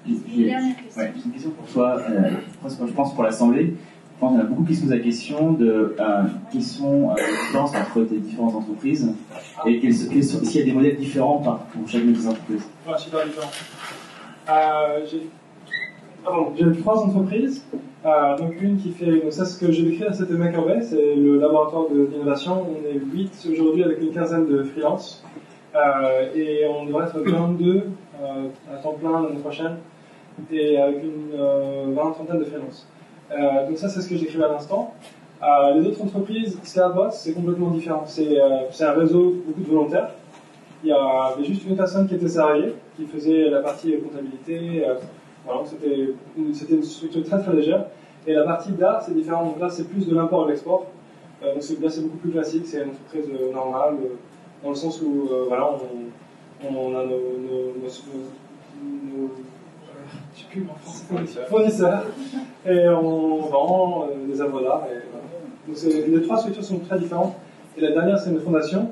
Speaker 13: J'ai une question pour toi, je pense pour l'Assemblée. Je pense qu'il y en a beaucoup qui se posent la question de quelles sont les différences entre tes différentes entreprises et s'il y a des modèles différents pour chacune de tes entreprises.
Speaker 1: Ouais, super différent. J'ai 3 entreprises. Donc une qui fait, donc ça ce que j'ai décrit, c'était MakerBay, c'est le laboratoire d'innovation. On est 8 aujourd'hui avec une quinzaine de freelance. Et on devrait être 22 à temps plein l'année prochaine, et avec une vingtaine de freelance. Donc ça c'est ce que j'écrivais à l'instant. Les autres entreprises, Scarbots, c'est complètement différent. C'est un réseau beaucoup de volontaires. Il y avait juste une personne qui était salariée, qui faisait la partie comptabilité. Voilà, c'était une structure très très légère. Et la partie d'art, c'est différent. Donc là, c'est plus de l'import et de l'export. Donc là, c'est beaucoup plus classique. C'est une entreprise normale, dans le sens où voilà, on a nos fournisseurs et on vend des œuvres d'art. Donc les 3 structures sont très différentes. Et la dernière, c'est une fondation.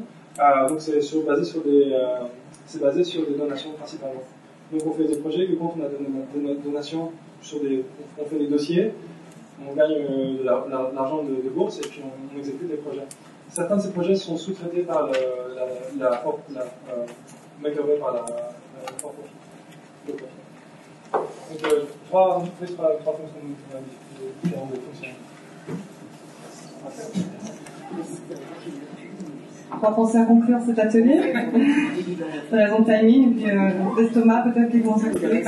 Speaker 1: Donc c'est basé sur des donations principalement. Donc on fait des projets que quand on a des donations on fait des dossiers, on gagne de l'argent de bourse et puis on exécute des projets. Certains de ces projets sont sous-traités par MakerBay, par la for-profit. Donc 3 entreprises, 3 fonctions différentes de fonctionnement.
Speaker 4: On va penser à conclure cet atelier. C'est la raison de timing, et puis d'estomac peut-être qui vont s'occuper.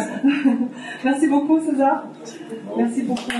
Speaker 4: Merci beaucoup César. Merci beaucoup.